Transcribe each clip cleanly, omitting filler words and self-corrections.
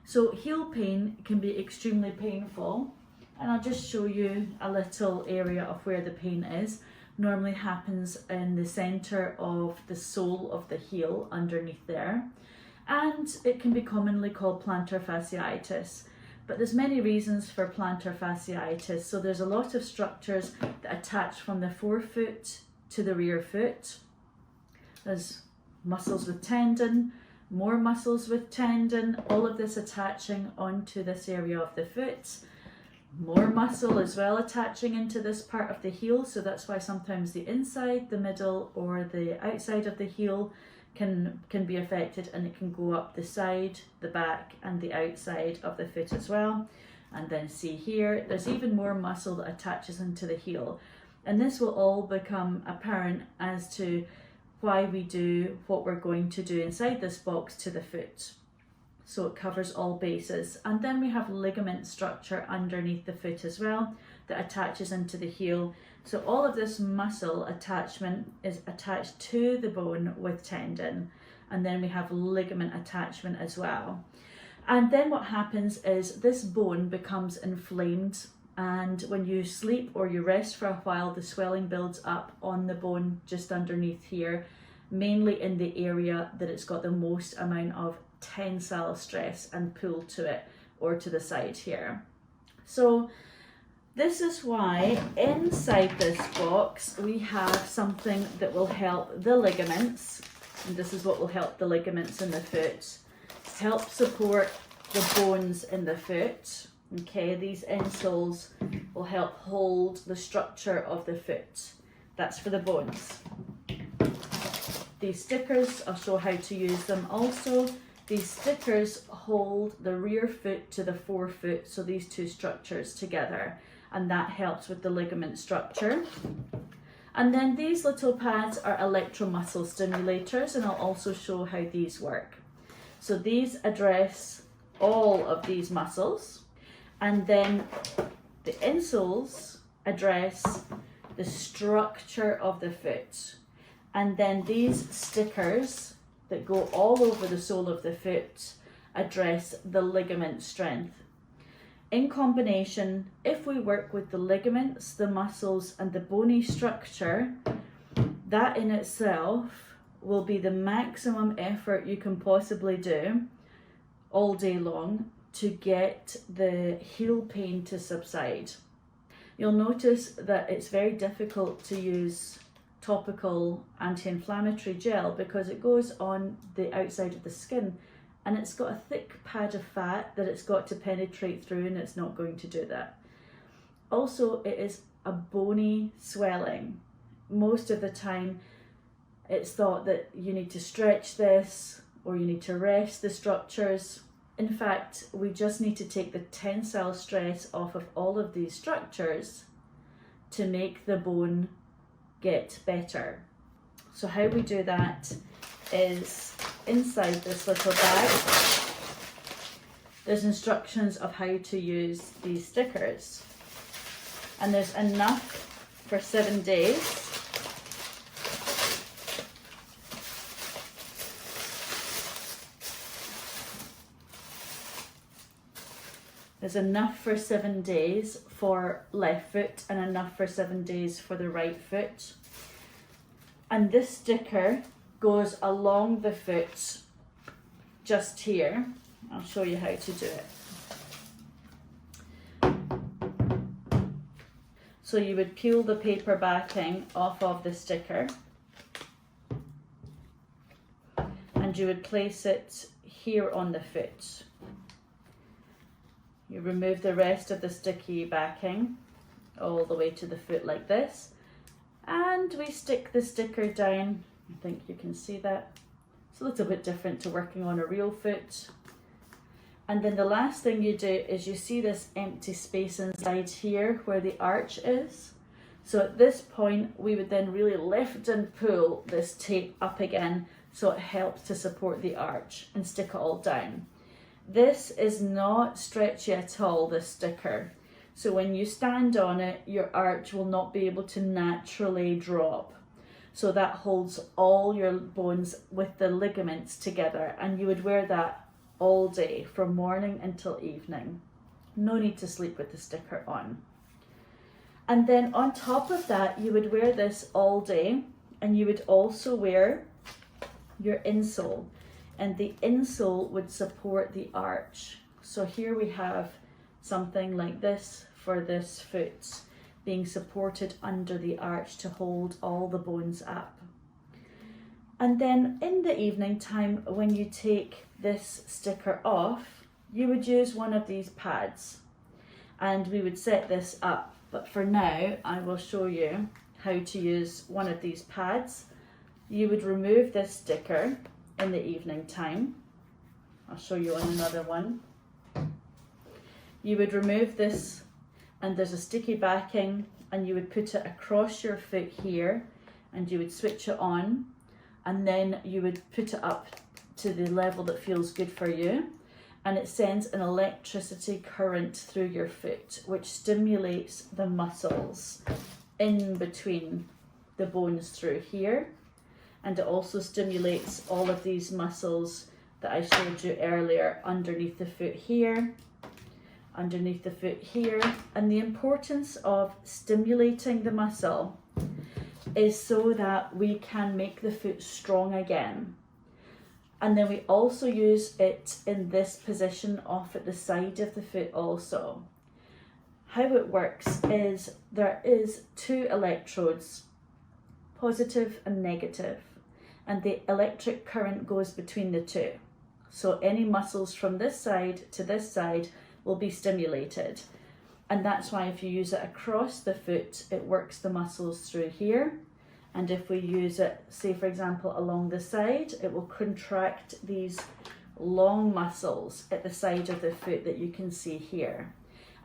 So heel pain can be extremely painful, and I'll just show you a little area of where the pain is. Normally happens in the center of the sole of the heel underneath there, and it can be commonly called plantar fasciitis. But there's many reasons for plantar fasciitis. So there's a lot of structures that attach from the forefoot to the rear foot. There's muscles with tendon, more muscles with tendon, all of this attaching onto this area of the foot. More muscle as well attaching into this part of the heel, so that's why sometimes the inside, the middle, or the outside of the heel can be affected, and it can go up the side, the back, and the outside of the foot as well. And then see here, there's even more muscle that attaches into the heel, and this will all become apparent as to why we do what we're going to do inside this box to the foot. So it covers all bases. And then we have ligament structure underneath the foot as well that attaches into the heel. So all of this muscle attachment is attached to the bone with tendon. And then we have ligament attachment as well. And then what happens is this bone becomes inflamed, and when you sleep or you rest for a while, the swelling builds up on the bone just underneath here, mainly in the area that it's got the most amount of tensile stress and pull to it, or to the side here. So this is why inside this box we have something that will help the ligaments, and this is what will help the ligaments in the foot, help support the bones in the foot. Okay, these insoles will help hold the structure of the foot. That's for the bones. These stickers, I'll show how to use them also. These stickers hold the rear foot to the forefoot, so these two structures together, and that helps with the ligament structure. And then these little pads are electromuscle stimulators, and I'll also show how these work. So these address all of these muscles, and then the insoles address the structure of the foot. And then these stickers that go all over the sole of the foot address the ligament strength. In combination, if we work with the ligaments, the muscles, and the bony structure, that in itself will be the maximum effort you can possibly do all day long to get the heel pain to subside. You'll notice that it's very difficult to use topical anti-inflammatory gel because it goes on the outside of the skin, and it's got a thick pad of fat that it's got to penetrate through, and it's not going to do that. Also, it is a bony swelling. Most of the time it's thought that you need to stretch this or you need to rest the structures. In fact, we just need to take the tensile stress off of all of these structures to make the bone get better. So how we do that is inside this little bag, there's instructions of how to use these stickers, and there's enough for 7 days. There's enough for 7 days for left foot and enough for 7 days for the right foot. And this sticker goes along the foot just here. I'll show you how to do it. So you would peel the paper backing off of the sticker, and you would place it here on the foot. You remove the rest of the sticky backing all the way to the foot like this, and we stick the sticker down. I think you can see that. It's a little bit different to working on a real foot. And then the last thing you do is you see this empty space inside here where the arch is. So at this point we would then really lift and pull this tape up again so it helps to support the arch, and stick it all down. This is not stretchy at all, this sticker. So when you stand on it, your arch will not be able to naturally drop. So that holds all your bones with the ligaments together, and you would wear that all day from morning until evening. No need to sleep with the sticker on. And then on top of that, you would wear this all day, and you would also wear your insole, and the insole would support the arch. So here we have something like this for this foot, being supported under the arch to hold all the bones up. And then in the evening time, when you take this sticker off, you would use one of these pads, and we would set this up. But for now, I will show you how to use one of these pads. You would remove this sticker in the evening time. I'll show you on another one. You would remove this, and there's a sticky backing, and you would put it across your foot here, and you would switch it on, and then you would put it up to the level that feels good for you, and it sends an electricity current through your foot, which stimulates the muscles in between the bones through here, and it also stimulates all of these muscles that I showed you earlier underneath the foot here, underneath the foot here. And the importance of stimulating the muscle is so that we can make the foot strong again. And then we also use it in this position off at the side of the foot also. How it works is there is 2 electrodes, positive and negative, and the electric current goes between the 2. So any muscles from this side to this side will be stimulated. And that's why if you use it across the foot, it works the muscles through here. And if we use it, say for example, along the side, it will contract these long muscles at the side of the foot that you can see here.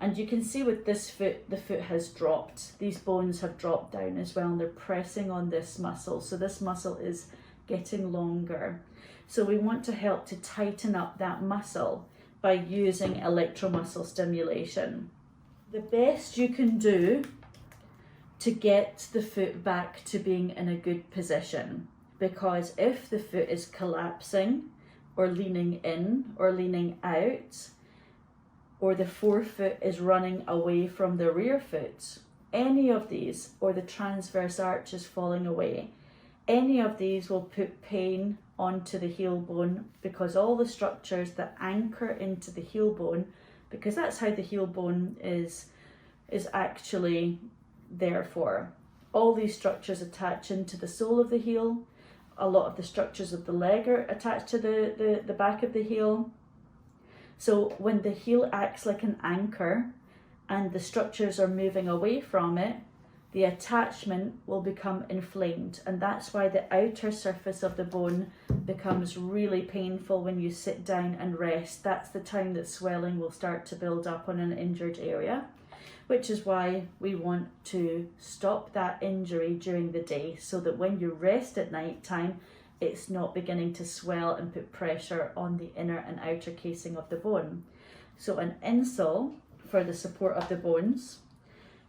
And you can see with this foot, the foot has dropped. These bones have dropped down as well, and they're pressing on this muscle. So this muscle is getting longer. So we want to help to tighten up that muscle by using electromuscle stimulation. The best you can do to get the foot back to being in a good position, because if the foot is collapsing or leaning in or leaning out, or the forefoot is running away from the rear foot, any of these, or the transverse arch is falling away, any of these will put pain onto the heel bone, because all the structures that anchor into the heel bone, because that's how the heel bone is actually there for. All these structures attach into the sole of the heel. A lot of the structures of the leg are attached to the back of the heel. So when the heel acts like an anchor and the structures are moving away from it, the attachment will become inflamed, and that's why the outer surface of the bone becomes really painful when you sit down and rest. That's the time that swelling will start to build up on an injured area, which is why we want to stop that injury during the day, so that when you rest at night time, it's not beginning to swell and put pressure on the inner and outer casing of the bone. So an insole for the support of the bones.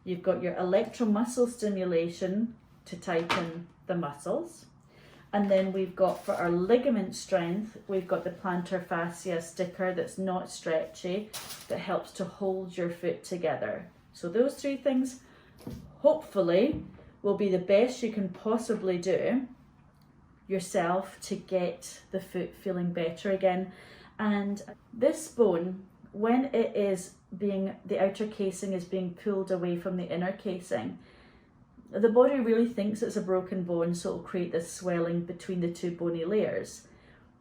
You've got your electromuscle stimulation to tighten the muscles. And then we've got, for our ligament strength, we've got the plantar fascia sticker that's not stretchy, that helps to hold your foot together. So those 3 things, hopefully, will be the best you can possibly do yourself to get the foot feeling better again. And this bone, when it is the outer casing is being pulled away from the inner casing, the body really thinks it's a broken bone, so it'll create this swelling between the 2 bony layers.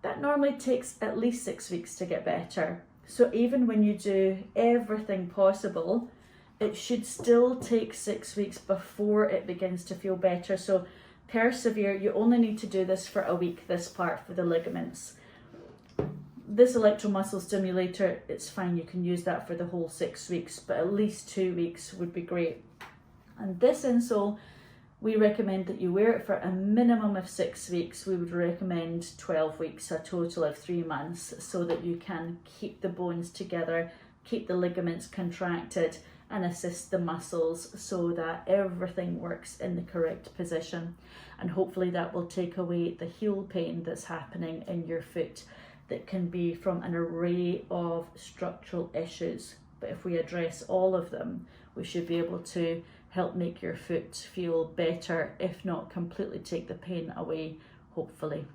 That normally takes at least 6 weeks to get better. So even when you do everything possible, it should still take 6 weeks before it begins to feel better. So persevere. You only need to do this for a week, this part for the ligaments. This electromuscle stimulator, it's fine, you can use that for the whole 6 weeks, but at least 2 weeks would be great. And this insole, we recommend that you wear it for a minimum of 6 weeks. We would recommend 12 weeks, a total of 3 months, so that you can keep the bones together, keep the ligaments contracted, and assist the muscles so that everything works in the correct position. And hopefully that will take away the heel pain that's happening in your foot. that can be from an array of structural issues. But if we address all of them, we should be able to help make your foot feel better, if not completely take the pain away, hopefully.